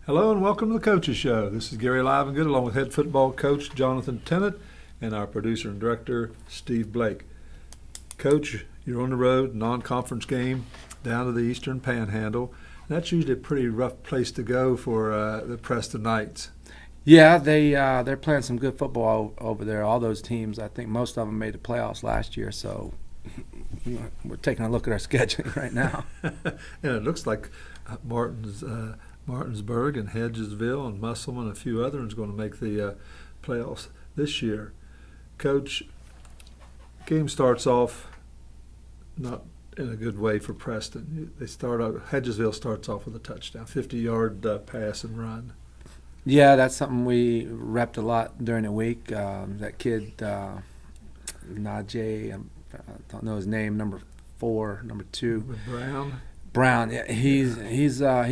Hello and welcome to the Coaches Show. This is Gary Livengood along with head football coach Jonathan Tennant and our producer and director Steve Blake. Coach, you're on the road, non-conference game down to the Eastern Panhandle. That's usually a pretty rough place to go for the Preston Knights. Yeah, they're playing some good football over there. All those teams, I think most of them made the playoffs last year, so we're taking a look at our scheduling right now. And it looks like Martinsburg and Hedgesville and Musselman and a few other ones going to make the playoffs this year. Coach, game starts off not in a good way for Preston. Hedgesville starts off with a touchdown, 50-yard pass and run. Yeah, that's something we repped a lot during the week. That kid, Najee, I don't know his name, number 2. Brown, yeah, he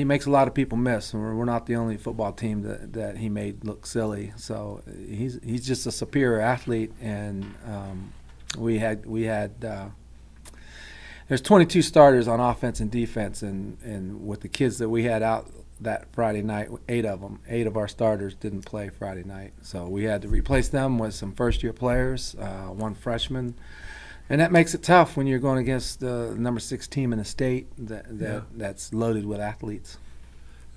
makes a lot of people miss. We're not the only football team that he made look silly. So he's just a superior athlete, and we had there's 22 starters on offense and defense, and with the kids that we had out that Friday night, 8 of our starters didn't play Friday night. So we had to replace them with some first-year players, one freshman. And that makes it tough when you're going against the number 6 team in the state that's loaded with athletes.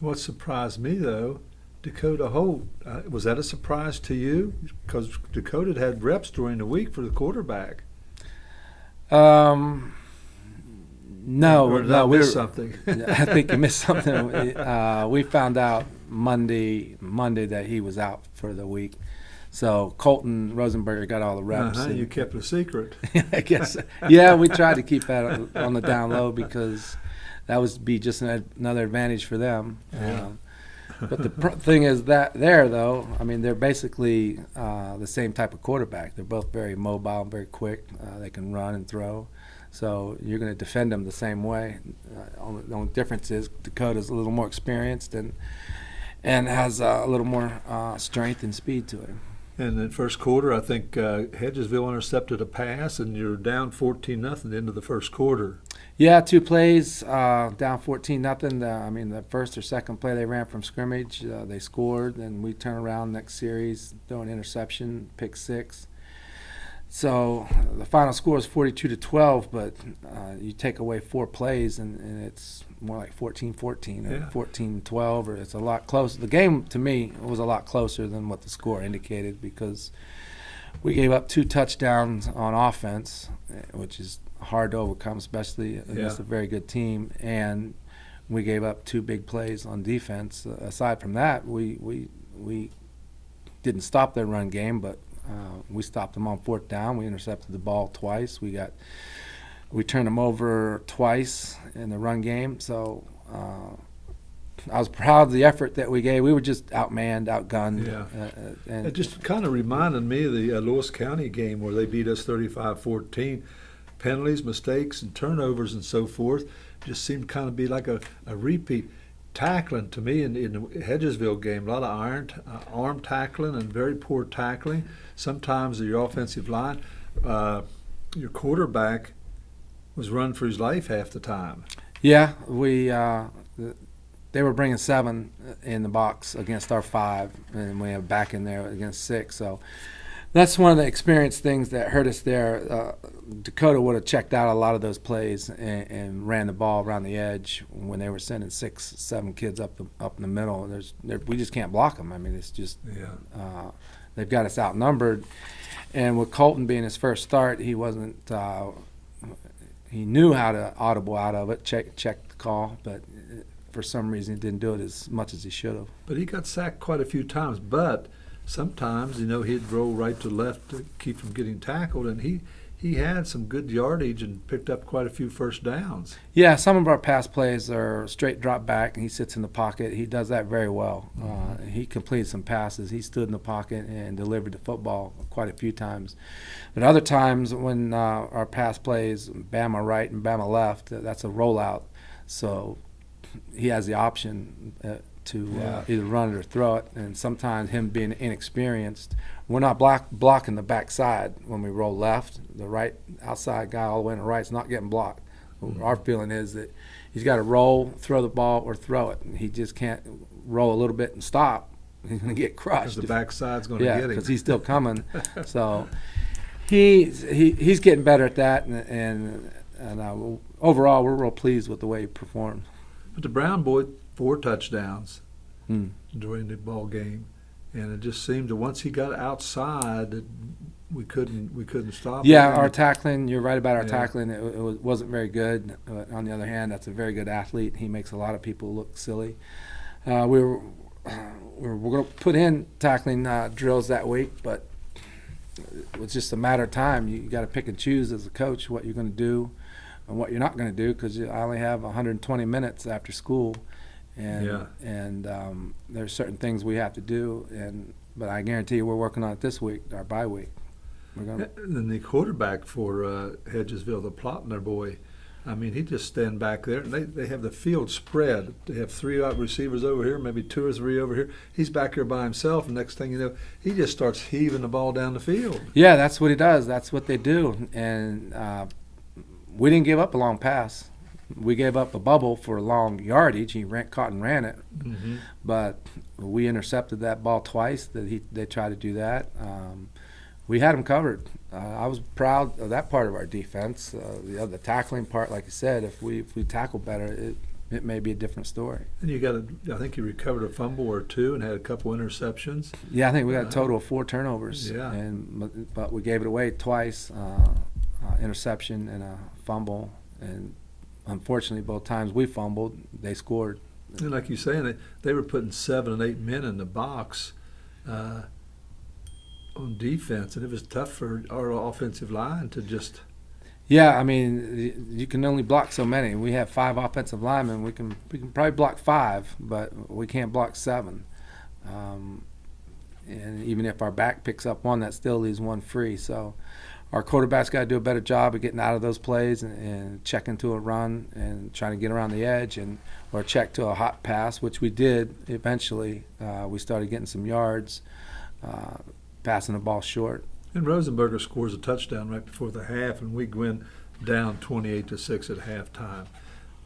What surprised me, though, Dakota Holt, was that a surprise to you? Because Dakota had reps during the week for the quarterback. No, or did I miss something? I think you missed something. We found out Monday that he was out for the week. So Colton Rosenberger got all the reps. You kept it a secret. I guess. Yeah, we tried to keep that on the down low because that would be just another advantage for them. Yeah. But the thing is that though, I mean, they're basically the same type of quarterback. They're both very mobile and very quick. They can run and throw. So you're going to defend them the same way. The only difference is Dakota's a little more experienced and has a little more strength and speed to him. And in the first quarter, I think Hedgesville intercepted a pass, and you're down 14-0 at the end of the first quarter. Yeah, 2 plays, down 14-0. I mean, the first or second play they ran from scrimmage, they scored, and we turn around next series, throw an interception, pick 6. So the final score is 42-12, but you take away 4 plays, and it's more like 14-14 or 14-12, or it's a lot closer. The game, to me, was a lot closer than what the score indicated because we gave up 2 touchdowns on offense, which is hard to overcome, especially against a very good team, and we gave up 2 big plays on defense. Aside from that, we didn't stop their run game, but we stopped them on 4th down. We intercepted the ball twice. We turned them over twice in the run game. So I was proud of the effort that we gave. We were just outmanned, outgunned. Yeah. And it just kind of reminded me of the Lewis County game where they beat us 35-14. Penalties, mistakes, and turnovers and so forth just seemed kind of be like a repeat. Tackling to me in the Hedgesville game, a lot of arm tackling and very poor tackling. Sometimes your offensive line, your quarterback was running for his life half the time. Yeah, they were bringing 7 in the box against our 5, and we have back in there against 6. So that's one of the experience things that hurt us there. Dakota would have checked out a lot of those plays and ran the ball around the edge when they were sending 6, 7 kids up in the middle. We just can't block them. I mean, it's just they've got us outnumbered. And with Colton being his first start, he wasn't. He knew how to audible out of it, check the call, but for some reason he didn't do it as much as he should have. But he got sacked quite a few times. But sometimes, he'd roll right to left to keep from getting tackled, and he had some good yardage and picked up quite a few first downs. Yeah, some of our pass plays are straight drop back, and he sits in the pocket. He does that very well. He completed some passes. He stood in the pocket and delivered the football quite a few times. But other times when our pass plays, Bama right and Bama left, that's a rollout. So he has the option to either run it or throw it, and sometimes him being inexperienced, we're not blocking the backside when we roll left. The right outside guy all the way on the right is not getting blocked. Our feeling is that he's got to roll, throw the ball, or throw it. He just can't. roll a little bit and stop, he's going to get crushed. Because the backside's going to get him. because he's still coming. So he's getting better at that, and overall we're real pleased with the way he performed. But the Brown boy, 4 touchdowns Hmm. during the ball game, and it just seemed that once he got outside, that we couldn't stop him. Yeah, our tackling, you're right about our Yeah. tackling. It wasn't very good. On the other hand, that's a very good athlete. He makes a lot of people look silly. We're going to put in tackling drills that week, but it was just a matter of time. You got to pick and choose as a coach what you're going to do and what you're not going to do, because I only have 120 minutes after school, and there's certain things we have to do. But I guarantee you, we're working on it this week, our bye week. And the quarterback for Hedgesville, the Plotner boy, I mean, he just stand back there, and they have the field spread. They have 3 out receivers over here, maybe 2 or 3 over here. He's back here by himself, and next thing you know, he just starts heaving the ball down the field. Yeah, that's what he does. That's what they do. And we didn't give up a long pass. We gave up a bubble for a long yardage. He caught and ran it. Mm-hmm. But we intercepted that ball twice. They tried to do that. We had him covered. I was proud of that part of our defense. The tackling part, like I said, if we tackle better, it may be a different story. And I think you recovered a fumble or 2 and had a couple interceptions. Yeah, I think we got a total of 4 turnovers. Yeah. But we gave it away twice, interception and a fumble. And unfortunately, both times we fumbled, they scored. And like you saying, they were putting 7 and 8 men in the box on defense, and it was tough for our offensive line to just. Yeah, I mean, you can only block so many. We have 5 offensive linemen. We can probably block 5, but we can't block 7. And even if our back picks up 1, that still leaves 1 free. So our quarterback's got to do a better job of getting out of those plays and checking to a run and trying to get around the edge, or check to a hot pass, which we did eventually. We started getting some yards, passing the ball short. And Rosenberger scores a touchdown right before the half, and we win down 28-6 at halftime.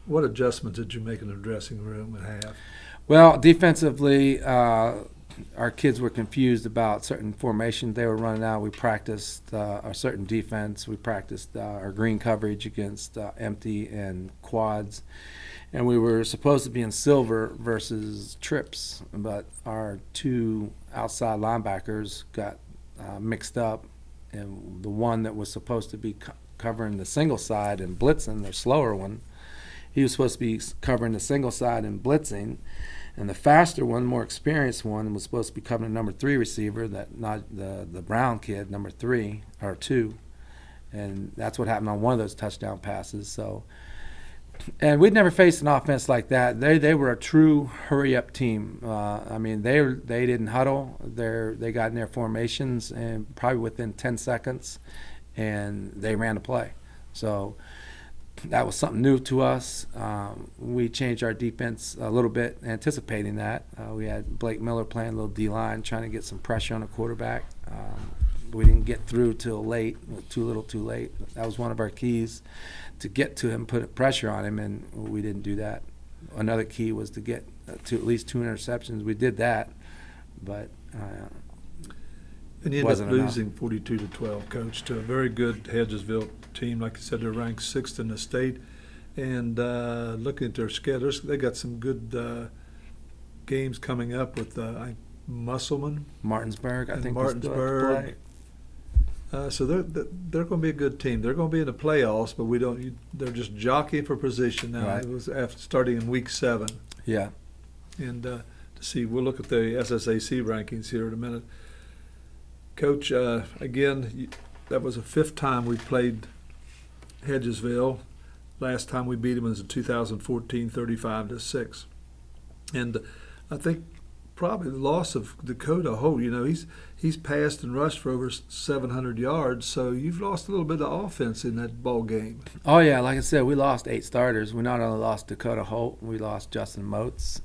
What adjustments did you make in the dressing room at half? Well, defensively, our kids were confused about certain formations they were running out. We practiced a certain defense. We practiced our green coverage against empty and quads. And we were supposed to be in silver versus trips, but our 2 outside linebackers got mixed up, and the one that was supposed to be covering the single side and blitzing, the slower one, he was supposed to be covering the single side and blitzing, and the faster one, more experienced one, was supposed to be covering the number 3 receiver, the Brown kid, number 3 or 2, and that's what happened on one of those touchdown passes. So. And we'd never faced an offense like that. They were a true hurry-up team. I mean, they didn't huddle. They got in their formations, and probably within 10 seconds, and they ran the play. So that was something new to us. We changed our defense a little bit, anticipating that. We had Blake Miller playing a little D-line, trying to get some pressure on the quarterback. We didn't get through till late, too little too late. That was one of our keys, to get to him, put pressure on him, and we didn't do that. Another key was to get to at least 2 interceptions. We did that, but and you ended up losing 42-12, Coach, to a very good Hedgesville team. Like I said, they're ranked 6th in the state. And looking at their schedules, they got some good games coming up with Musselman, Martinsburg. I think Martinsburg. So they're going to be a good team. They're going to be in the playoffs, but they're just jockeying for position now. Right. It was starting in week 7. Yeah. And to see, we'll look at the SSAC rankings here in a minute. Coach, again, that was the 5th time we played Hedgesville. Last time we beat them was in 2014, 35-6. And I think probably the loss of Dakota Holt. He's passed and rushed for over 700 yards, so you've lost a little bit of offense in that ball game. Oh, yeah, like I said, we lost 8 starters. We not only lost Dakota Holt, we lost Justin Moats,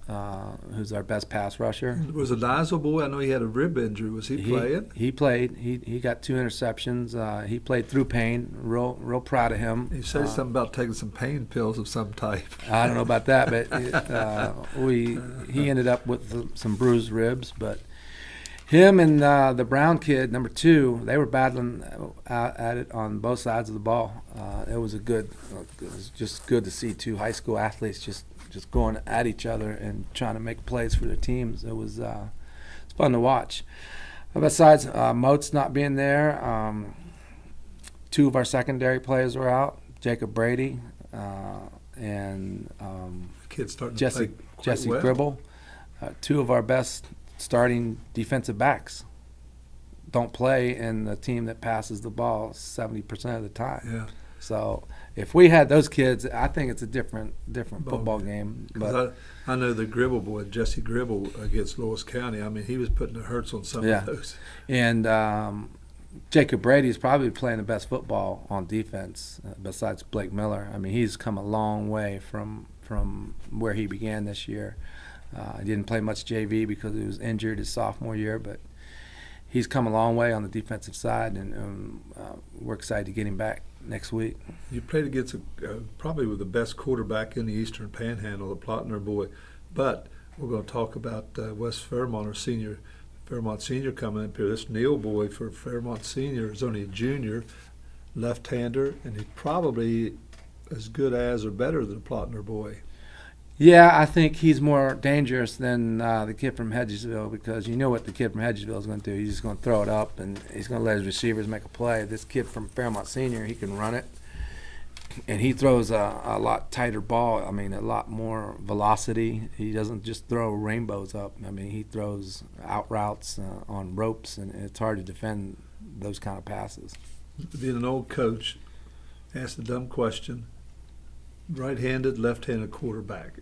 who's our best pass rusher. Was a Nizel boy? I know he had a rib injury. Was he playing? He played. He got 2 interceptions. He played through pain. Real proud of him. He said something about taking some pain pills of some type. I don't know about that, but he ended up with some bruised ribs. But him and the Brown kid, number 2, they were battling at it on both sides of the ball. It was just good to see 2 high school athletes just going at each other and trying to make plays for their teams. It's fun to watch. Besides Moats not being there, 2 of our secondary players were out. Jacob Brady and Jesse well. Gribble. 2 of our best starting defensive backs don't play in the team that passes the ball 70% of the time. Yeah. So if we had those kids, I think it's a different football game. But I know the Gribble boy, Jesse Gribble, against Lewis County. I mean, he was putting the hurts on some of those. And Jacob Brady is probably playing the best football on defense besides Blake Miller. I mean, he's come a long way from where he began this year. He didn't play much JV because he was injured his sophomore year, but he's come a long way on the defensive side, and we're excited to get him back next week. You played against probably with the best quarterback in the Eastern Panhandle, the Plotner boy, but we're going to talk about West Fairmont, or Fairmont Senior coming up here. This Neal boy for Fairmont Senior is only a junior, left-hander, and he's probably as good as or better than the Plotner boy. Yeah, I think he's more dangerous than the kid from Hedgesville, because you know what the kid from Hedgesville is going to do. He's just going to throw it up, and he's going to let his receivers make a play. This kid from Fairmont Senior, he can run it, and he throws a lot tighter ball. I mean, a lot more velocity. He doesn't just throw rainbows up. I mean, he throws out routes on ropes, and it's hard to defend those kind of passes. Being an old coach, ask the dumb question. Right-handed, left-handed quarterback.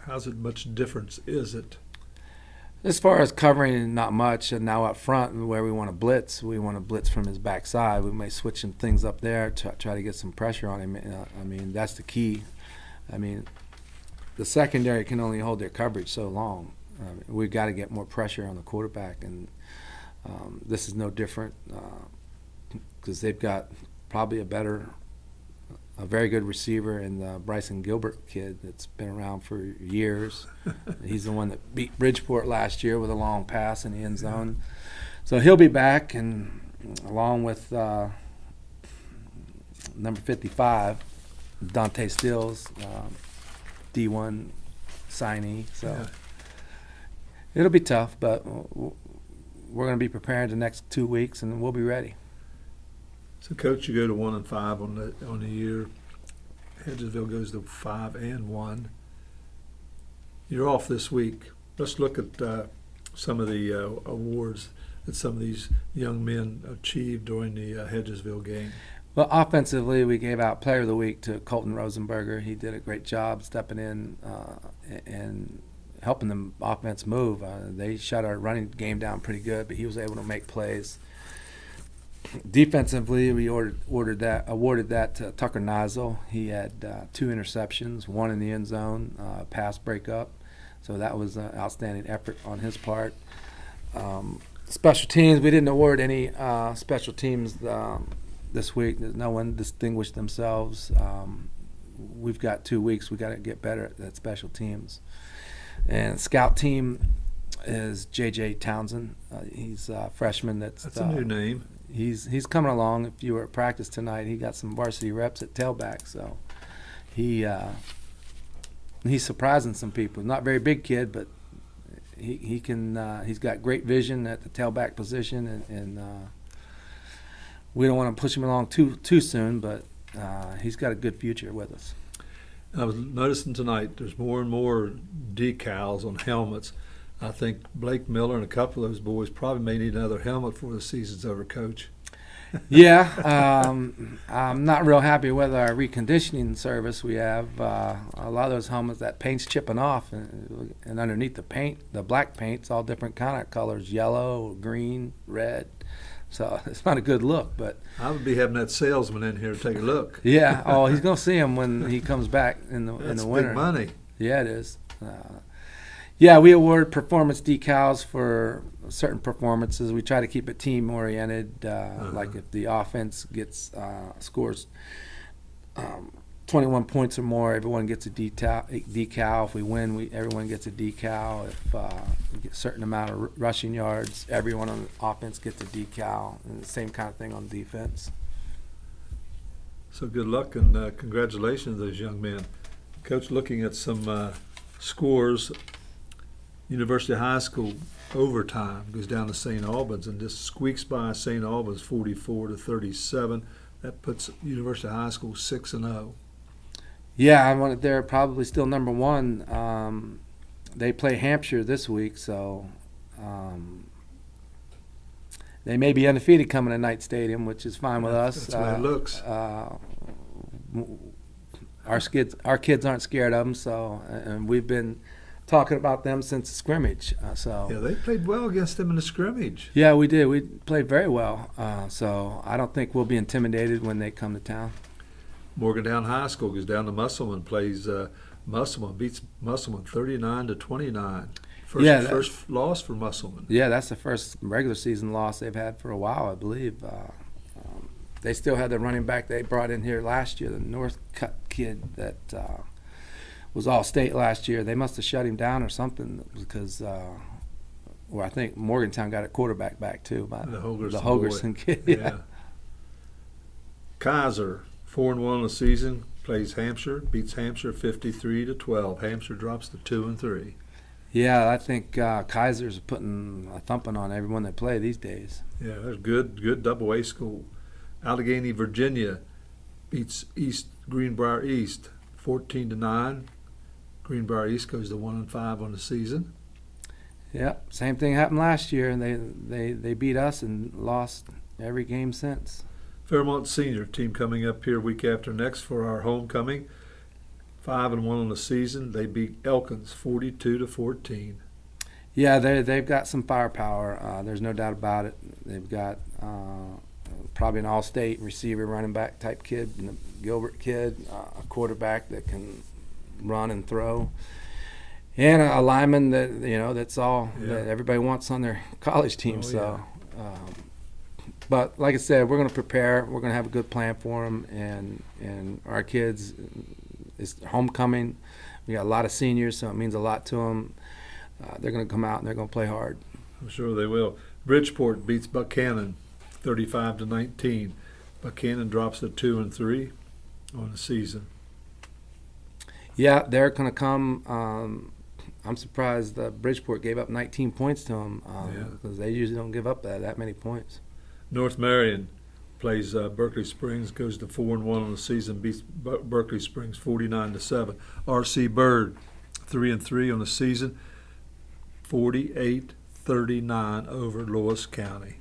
How's it much difference is it? As far as covering, not much. And now up front, where we want to blitz from his backside. We may switch some things up there to try to get some pressure on him. I mean, that's the key. I mean, the secondary can only hold their coverage so long. We've got to get more pressure on the quarterback, and this is no different because they've got probably a very good receiver in the Bryson Gilbert kid that's been around for years. He's the one that beat Bridgeport last year with a long pass in the end zone. So he'll be back, and along with number 55, Dante Stills, D1 signee. So it'll be tough, but we're going to be preparing the next 2 weeks, and we'll be ready. So, Coach, you go to 1-5 on the year. Hedgesville goes to 5-1. You're off this week. Let's look at some of the awards that some of these young men achieved during the Hedgesville game. Well, offensively, we gave out Player of the Week to Colton Rosenberger. He did a great job stepping in and helping the offense move. They shut our running game down pretty good, but he was able to make plays. Defensively, we awarded that to Tucker Nizel. He had 2 interceptions, 1 in the end zone, pass breakup. So that was an outstanding effort on his part. Special teams, we didn't award any special teams this week. No one distinguished themselves. We've got 2 weeks. We've got to get better at special teams. And scout team is J.J. Townsend. He's a freshman. That's a new name. He's coming along. If you were at practice tonight, he got some varsity reps at tailback. So he's surprising some people. Not a very big kid, but he can. He's got great vision at the tailback position, and we don't want to push him along too soon. But he's got a good future with us. I was noticing tonight there's more and more decals on helmets. I think Blake Miller and a couple of those boys probably may need another helmet before the season's over, Coach. Yeah, I'm not real happy with our reconditioning service we have. A lot of those helmets, that paint's chipping off, and underneath the paint, the black paint's all different kind of colors, yellow, green, red. So it's not a good look, but I would be having that salesman in here to take a look. yeah. Oh, he's gonna see him when he comes back in the That's winter. big money. Yeah, it is. Yeah, we award performance decals for certain performances. We try to keep it team oriented. Like if the offense gets scores 21 points or more, everyone gets a decal. If we win, everyone gets a decal. If we get a certain amount of rushing yards, everyone on the offense gets a decal. And the same kind of thing on defense. So good luck and congratulations to those young men. Coach, looking at some scores, University High School overtime goes down to St. Albans and just squeaks by St. Albans 44-37. That puts University High School 6-0. Yeah, they're probably still number one. They play Hampshire this week, so they may be undefeated coming to Knight Stadium, which is fine with us. That's the way it looks. Our kids aren't scared of them, so and we've been talking about them since the scrimmage. Yeah, they played well against them in the scrimmage. Yeah, we did. We played very well. So I don't think we'll be intimidated when they come to town. Morgantown High School goes down to Musselman, plays Musselman, beats Musselman 39-29. First loss for Musselman. Yeah, that's the first regular season loss they've had for a while, I believe. They still had the running back they brought in here last year, the Northcutt kid that was all-state last year. They must have shut him down or something because, I think Morgantown got a quarterback back too. The Hogerson kid. Yeah. Kaiser, 4-1 on the season, plays Hampshire, beats Hampshire 53-12. Hampshire drops to 2-3. Yeah, I think Kaiser's putting a thumping on everyone they play these days. Yeah, that's good double A school. Allegheny, Virginia beats Greenbrier East 14-9. Greenbrier East goes to 1-5 on the season. Yeah, same thing happened last year, and they beat us and lost every game since. Fairmont Senior team coming up here week after next for our homecoming. 5-1 on the season. They beat Elkins 42-14. Yeah, they've got some firepower. There's no doubt about it. They've got probably an all-state receiver, running back type kid, and a Gilbert kid, a quarterback that can run and throw, and a lineman that's all that everybody wants on their college team. But like I said, we're going to prepare. We're going to have a good plan for them, and our kids. It's homecoming. We got a lot of seniors, so it means a lot to them. They're going to come out and they're going to play hard. I'm sure they will. Bridgeport beats Buchanan 35-19. Buchanan drops to 2-3 on the season. Yeah, they're going to come. I'm surprised Bridgeport gave up 19 points to them because they usually don't give up that many points. North Marion plays Berkeley Springs, goes to 4-1 on the season, beats Berkeley Springs 49-7. R.C. Byrd 3-3 on the season, 48-39 over Lewis County.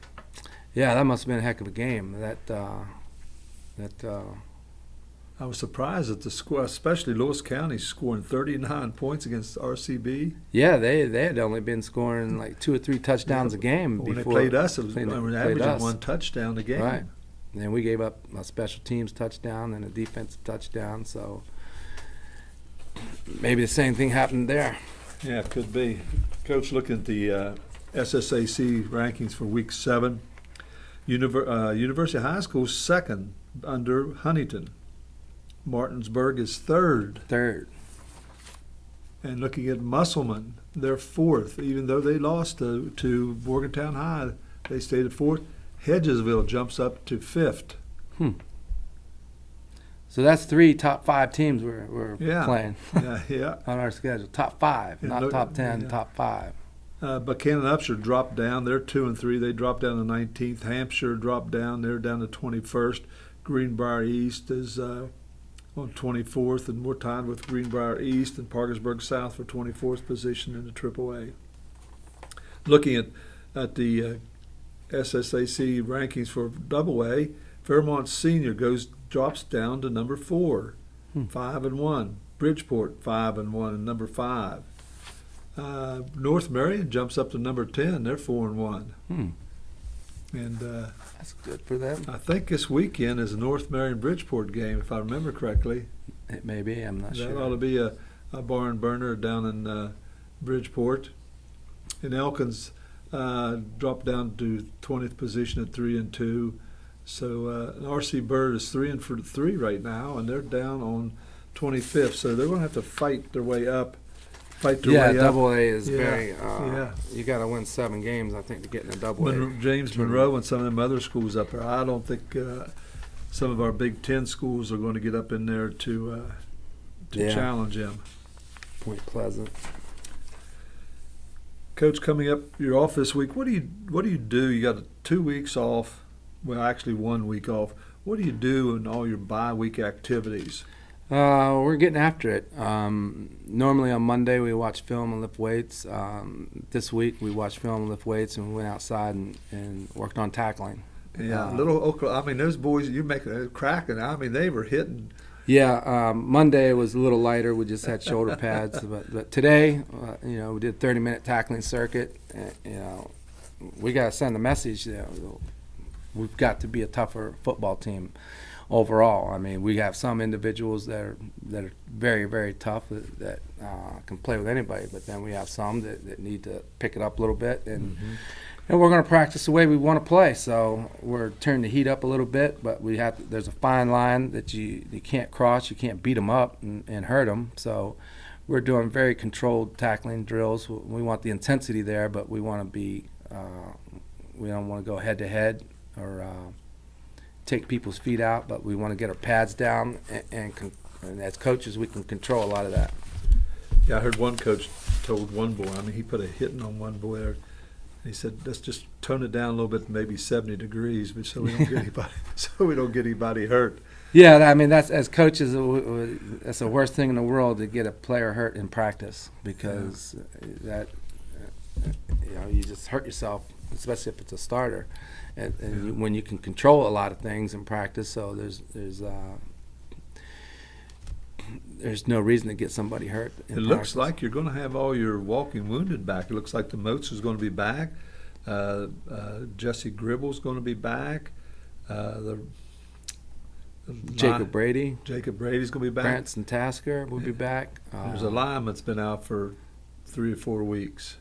Yeah, that must have been a heck of a game. I was surprised at the score, especially Lewis County scoring 39 points against RCB. Yeah, they had only been scoring like 2 or 3 touchdowns a game when before they played us. It was averaging 1 touchdown a game. Right, and we gave up a special teams touchdown and a defensive touchdown. So maybe the same thing happened there. Yeah, it could be. Coach, looking at the SSAC rankings for Week 7, University High School second under Huntington. Martinsburg is third. And looking at Musselman, they're fourth. Even though they lost to Morgantown High, they stayed at fourth. Hedgesville jumps up to fifth. So that's 3 top 5 teams we're playing yeah. on our schedule. Top 5, not top 10, top 5. Buchanan Upshur dropped down. They're 2-3. They dropped down to 19th. Hampshire dropped down. They're down to 21st. Greenbrier East is on 24th, and we're tied with Greenbrier East and Parkersburg South for 24th position in the AAA. Looking at the SSAC rankings for Double A, Fairmont Senior drops down to number 4, 5-1. Bridgeport 5-1 and number 5. North Marion jumps up to number 10. They're 4-1. And that's good for them. I think this weekend is a North Marion Bridgeport game, if I remember correctly. It may be. I'm not sure. That ought to be a barn burner down in Bridgeport. And Elkins dropped down to 20th position at 3-2. So RC Bird is 3-3 right now, and they're down on 25th. So they're going to have to fight their way up. Double A is very. You got to win 7 games, I think, to get in a Double A. James Monroe and some of them other schools up there. I don't think some of our Big Ten schools are going to get up in there to challenge them. Point Pleasant. Coach, coming up, you're off this week. What do you do? You got 2 weeks off. Well, actually 1 week off. What do you do in all your bye-week activities? We're getting after it. Normally on Monday we watch film and lift weights. This week we watched film and lift weights, and we went outside and worked on tackling. Yeah, little Oklahoma. I mean, those boys, you make a cracking. I mean, they were hitting. Yeah, Monday was a little lighter. We just had shoulder pads, but today, we did a 30-minute tackling circuit. We got to send a message that we've got to be a tougher football team overall. I mean, we have some individuals that are very, very tough that can play with anybody, but then we have some that need to pick it up a little bit, and we're going to practice the way we want to play. So we're turning the heat up a little bit, but there's a fine line that you can't cross. You can't beat them up and hurt them. So we're doing very controlled tackling drills. We want the intensity there, but we want to be we don't want to go head to head or take people's feet out, but we want to get our pads down, and as coaches we can control a lot of that. Yeah, I heard one coach told one boy, I mean, he put a hitting on one boy there. He said, let's just tone it down a little bit, maybe 70 degrees, but so we don't get anybody hurt. Yeah, I mean, that's, as coaches, that's the worst thing in the world, to get a player hurt in practice, because you just hurt yourself, especially if it's a starter. And when you can control a lot of things in practice, so there's no reason to get somebody hurt. It looks like you're going to have all your walking wounded back. It looks like the Moats is going to be back. Jesse Gribble's going to be back. Jacob Brady's going to be back. Branson Tasker will be back. There's a lineman that's been out for 3 or 4 weeks.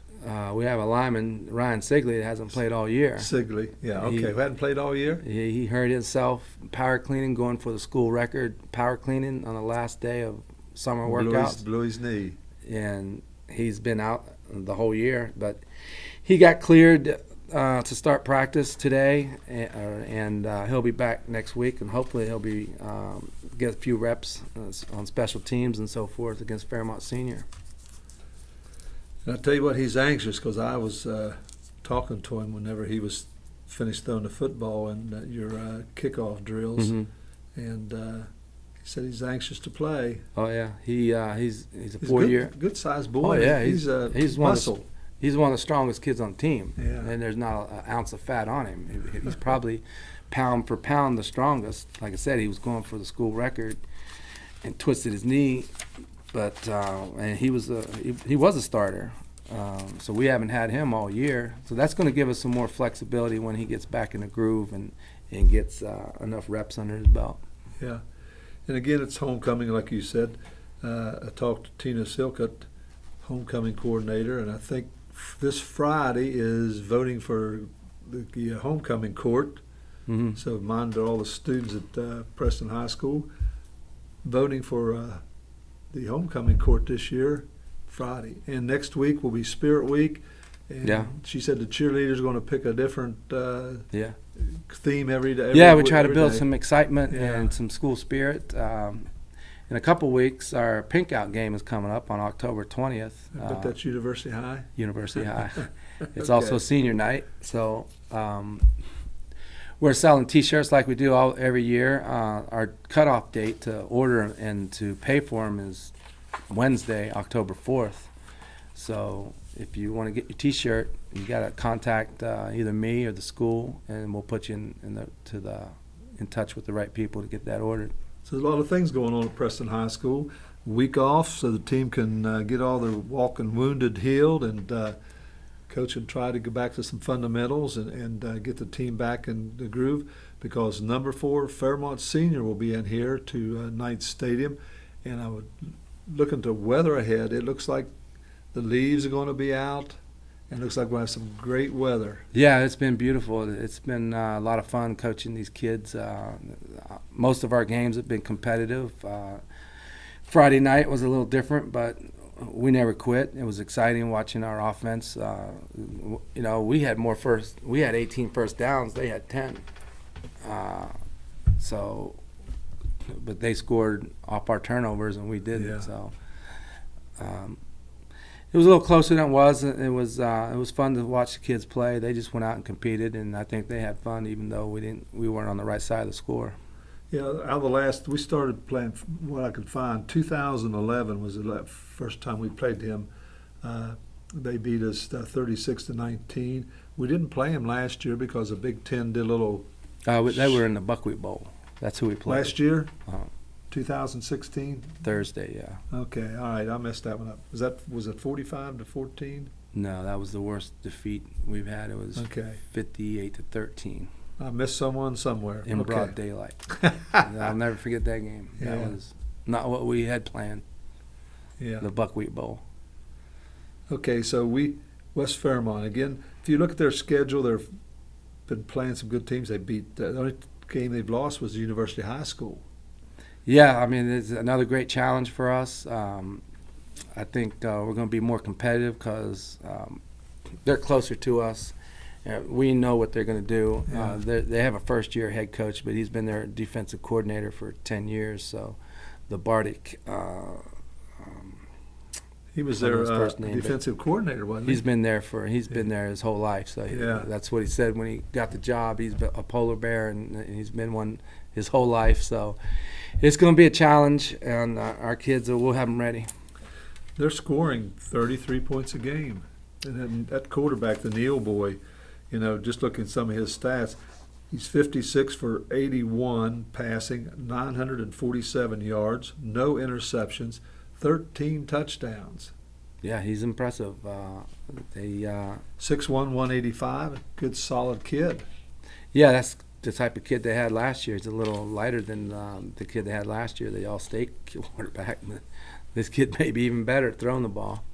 We have a lineman, Ryan Sigley, that hasn't played all year. Sigley, yeah, okay. Who hadn't played all year? He hurt himself power cleaning, going for the school record power cleaning on the last day of summer workouts. Blew his knee. And he's been out the whole year. But he got cleared to start practice today, and he'll be back next week, and hopefully he'll be get a few reps on special teams and so forth against Fairmont Senior. And I tell you what, he's anxious, because I was talking to him whenever he was finished throwing the football and your kickoff drills, and he said he's anxious to play. Oh yeah, he's a 4-year good sized boy. Oh yeah, he's muscle. He's one of the strongest kids on the team, yeah. And there's not an ounce of fat on him. He's probably pound for pound the strongest. Like I said, he was going for the school record and twisted his knee. But and he was a starter, so we haven't had him all year. So that's going to give us some more flexibility when he gets back in the groove and gets enough reps under his belt. Yeah, and again, it's homecoming, like you said. I talked to Tina Silcutt, homecoming coordinator, and I think this Friday is voting for the homecoming court. So mind all the students at Preston High School voting for the homecoming court this year, Friday. And next week will be Spirit Week. And she said the cheerleaders are going to pick a different theme every day. Yeah, we try to build some excitement and some school spirit. In a couple weeks, our Pink Out game is coming up on October 20th. But that's University High? University High. It's also senior night. So we're selling T-shirts like we do every year. Our cutoff date to order and to pay for them is Wednesday, October 4th. So if you want to get your T-shirt, you got to contact either me or the school, and we'll put you in touch with the right people to get that ordered. So there's a lot of things going on at Preston High School. Week off so the team can get all their walking wounded healed, and coach can try to go back to some fundamentals and get the team back in the groove, because number 4 Fairmont Senior will be in here to Knights Stadium, and I would looking to weather ahead. It looks like the leaves are going to be out, and it looks like we'll have some great weather. Yeah, it's been beautiful. It's been a lot of fun coaching these kids. Most of our games have been competitive. Friday night was a little different, but we never quit. It was exciting watching our offense. We had 18 first downs. They had 10. But they scored off our turnovers and we didn't. Yeah. So it was a little closer than it was. It was fun to watch the kids play. They just went out and competed, and I think they had fun, even though we weren't on the right side of the score. Yeah, out of the last, we started playing what I could find. 2011 was the first time we played them. They beat us 36-19. We didn't play them last year because the Big Ten did a little. They were in the Buckwheat Bowl. That's who we played. Last year? Uh-huh. 2016? Thursday, yeah. Okay, all right, I messed that one up. Was it 45-14? No, that was the worst defeat we've had. It was 58-13. I missed someone somewhere. In broad daylight. I'll never forget that game. Yeah. That was not what we had planned. Yeah. The Buckwheat Bowl. Okay, so West Fairmont, again, if you look at their schedule, they've been playing some good teams. They beat, the only game they've lost was the University High School. Yeah, I mean, it's another great challenge for us. I think we're going to be more competitive because they're closer to us. We know what they're going to do. Yeah. They have a first-year head coach, but he's been their defensive coordinator for 10 years. So the Bardic, he was their defensive coordinator, wasn't he? He's been there his whole life. So that's what he said when he got the job. He's a polar bear, and he's been one his whole life. So it's going to be a challenge, and our kids, we'll have them ready. They're scoring 33 points a game. And that quarterback, the Neal boy, just looking at some of his stats, he's 56 for 81 passing, 947 yards, no interceptions, 13 touchdowns. Yeah, he's impressive. 6'1", 185, good solid kid. Yeah, that's the type of kid they had last year. He's a little lighter than the kid they had last year, the All-State quarterback. This kid may be even better at throwing the ball.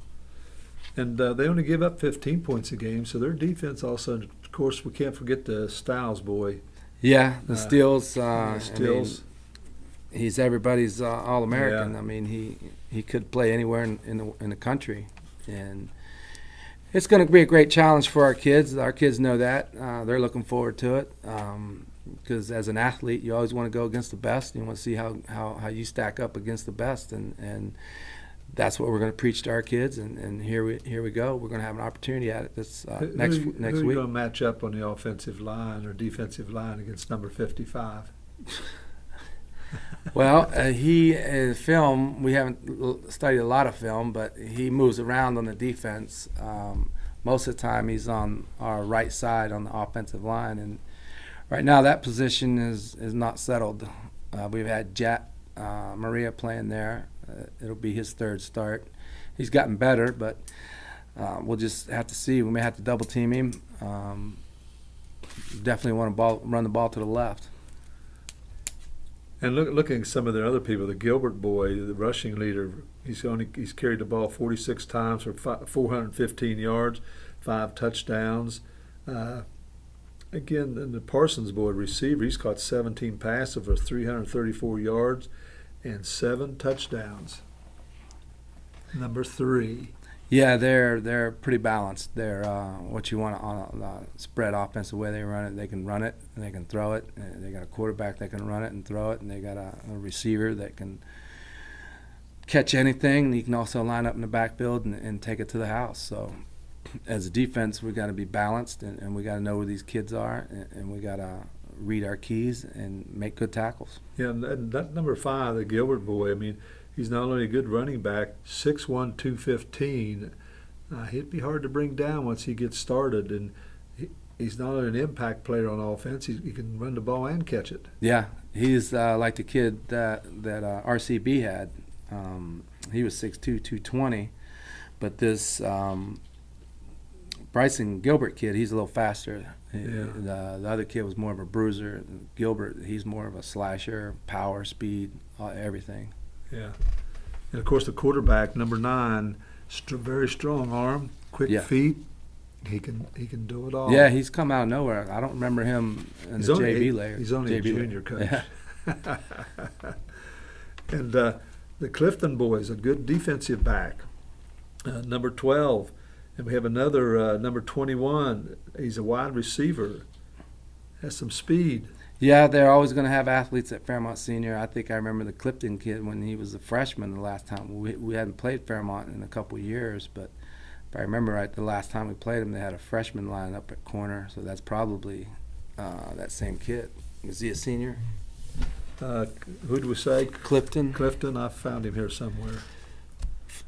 And they only give up 15 points a game, so their defense also, of course, we can't forget the Styles boy. Yeah, the Steels. Steels. I mean, he's everybody's All-American. Yeah. I mean, he could play anywhere in the country. And it's going to be a great challenge for our kids. Our kids know that. They're looking forward to it because as an athlete, you always want to go against the best. You want to see how you stack up against the best. And that's what we're going to preach to our kids, and here we go. We're going to have an opportunity at it this next week. Who are you going to match up on the offensive line or defensive line against number 55? Well, he in film, we haven't studied a lot of film, but he moves around on the defense. Most of the time he's on our right side on the offensive line, and right now that position is not settled. We've had Maria playing there. It'll be his third start. He's gotten better, but we'll just have to see. We may have to double team him. Definitely want to run the ball to the left. And looking at some of the other people, the Gilbert boy, the rushing leader, he's carried the ball 46 times for 415 yards, 5 touchdowns. Again, and the Parsons boy, receiver, he's caught 17 passes for 334 yards and 7 touchdowns. Number 3. Yeah, they're pretty balanced. They're what you want on a spread offense. The way they run it, they can run it and they can throw it. And they got a quarterback that can run it and throw it, and they got a receiver that can catch anything. And he can also line up in the backfield and take it to the house. So, as a defense, we got to be balanced, and we got to know where these kids are, and we got to read our keys and make good tackles. Yeah, and that number 5, the Gilbert boy, I mean, he's not only a good running back, 6'1", 215, He'd be hard to bring down once he gets started, and he's not only an impact player on offense, he can run the ball and catch it. Yeah, he's like the kid that RCB had. He was 6'2", 220, but this Bryson Gilbert kid, he's a little faster. Yeah. The other kid was more of a bruiser. Gilbert, he's more of a slasher, power, speed, everything. Yeah. And, of course, the quarterback, number 9, very strong arm, quick feet. He can do it all. Yeah, he's come out of nowhere. I don't remember him in the JV layer. He's only a junior coach. Yeah. And the Clifton boys, a good defensive back. Number 12. And we have another number 21. He's a wide receiver. Has some speed. Yeah, they're always going to have athletes at Fairmont Senior. I think I remember the Clifton kid when he was a freshman the last time. We hadn't played Fairmont in a couple of years, but if I remember right, the last time we played him, they had a freshman line up at corner, so that's probably that same kid. Is he a senior? Who do we say? Clifton. Clifton. I found him here somewhere.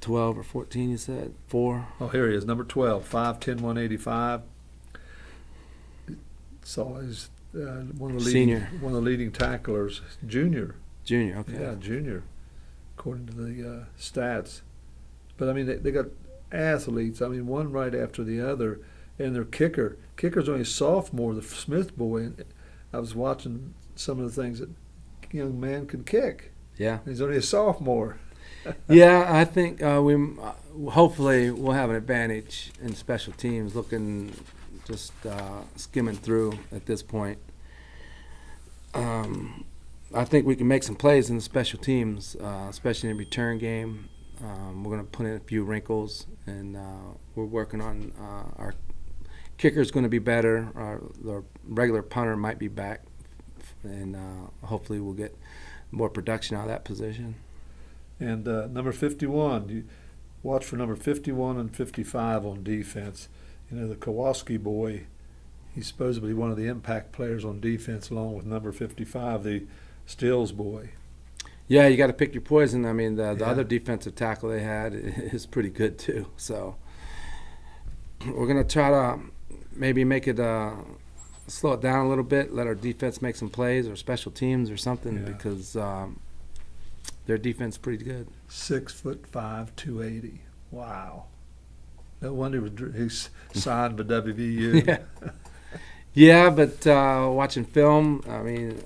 12 or 14, you said? 4? Oh, here he is, number 12, 5'10", 185. So he's one of the leading tacklers. Junior. Junior, okay. Yeah, junior, according to the stats. But, I mean, they got athletes, I mean, one right after the other, and their kicker. Kicker's only a sophomore, the Smith boy. And I was watching some of the things that young man can kick. Yeah. He's only a sophomore. Yeah, I think we hopefully we'll have an advantage in special teams. Looking, just skimming through at this point. I think we can make some plays in the special teams, especially in the return game. We're going to put in a few wrinkles, and we're working on our kicker's going to be better. Our regular punter might be back, and hopefully we'll get more production out of that position. And number 51, you watch for number 51 and 55 on defense. You know, the Kowalski boy, he's supposedly one of the impact players on defense, along with number 55, the Stills boy. Yeah, you got to pick your poison. I mean, the other defensive tackle they had is pretty good too. So we're going to try to maybe make it slow it down a little bit, let our defense make some plays or special teams or something, because their defense is pretty good. 6'5", 280. Wow. No wonder he's signed by WVU. Yeah. Yeah, but watching film, I mean,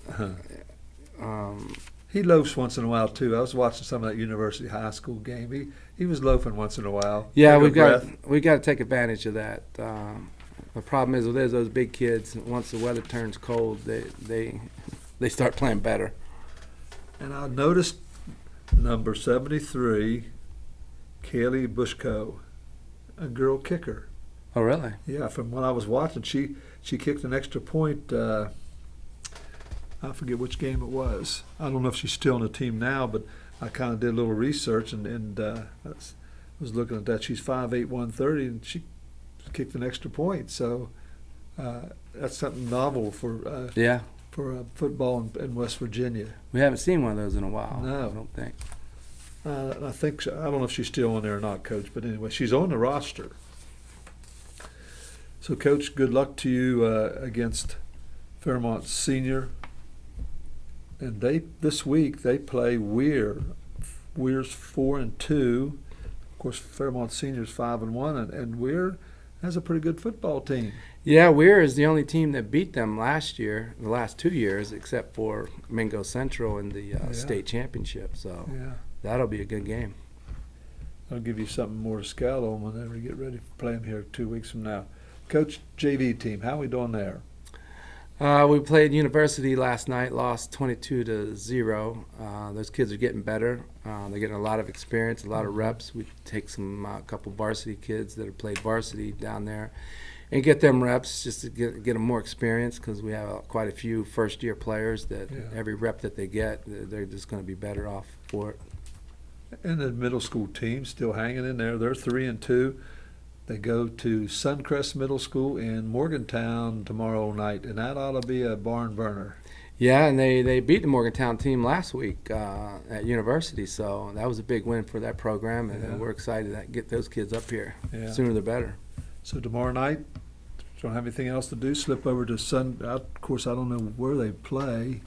he loafs once in a while too. I was watching some of that University High School game. He was loafing once in a while. Yeah, we got to take advantage of that. The problem is with those big kids. Once the weather turns cold, they start playing better. And I noticed number 73, Kaylee Bushko, a girl kicker. Oh, really? Yeah, from when I was watching, she kicked an extra point. I forget which game it was. I don't know if she's still on the team now, but I kind of did a little research and was looking at that. She's 5'8", 130, and she kicked an extra point. So that's something novel for football in West Virginia. We haven't seen one of those in a while. No, I don't think. I think so. I don't know if she's still on there or not, Coach. But anyway, she's on the roster. So, Coach, good luck to you against Fairmont Senior. And this week they play Weir. Weir's 4-2. Of course, Fairmont Senior's 5-1, and Weir has a pretty good football team. Yeah, Weir is the only team that beat them last year, the last 2 years, except for Mingo Central in the state championship. So that'll be a good game. I'll give you something more to scout on whenever you get ready for playing here 2 weeks from now. Coach, JV team, how are we doing there? We played University last night, lost 22-0. Those kids are getting better. They're getting a lot of experience, a lot of reps. We take a couple varsity kids that have played varsity down there and get them reps just to get them more experience, because we have quite a few first-year players that every rep that they get, they're just going to be better off for it. And the middle school team still hanging in there. They're 3-2. They go to Suncrest Middle School in Morgantown tomorrow night, and that ought to be a barn burner. Yeah, and they beat the Morgantown team last week at University, so that was a big win for that program, and Yeah. we're excited to get those kids up here. Yeah. Sooner the better. So tomorrow night, don't have anything else to do, slip over to of course, I don't know where they play.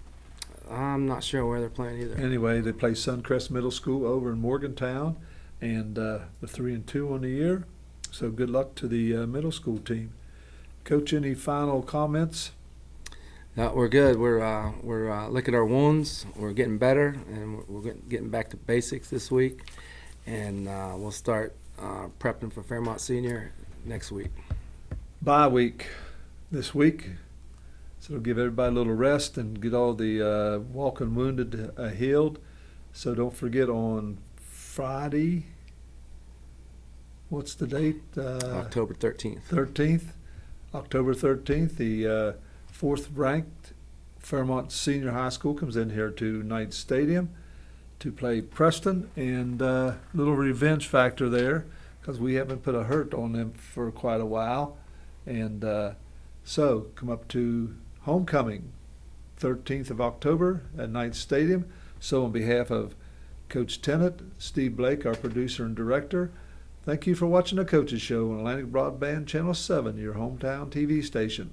I'm not sure where they're playing either. Anyway, they play Suncrest Middle School over in Morgantown, and they're 3-2 on the year. So good luck to the middle school team. Coach, any final comments? No, we're good. We're licking our wounds. We're getting better, and we're getting back to basics this week, and we'll start prepping for Fairmont Senior next week. Bye week this week, so it'll give everybody a little rest and get all the walking wounded healed. So don't forget on Friday, what's the date? October 13th. 13th, October 13th, the fourth ranked Fairmont Senior High School comes in here to Knights Stadium to play Preston, and little revenge factor there because we haven't put a hurt on them for quite a while. And so come up to homecoming, 13th of October at Knights Stadium. So on behalf of Coach Tennant, Steve Blake, our producer and director, thank you for watching the Coaches Show on Atlantic Broadband Channel 7, your hometown TV station.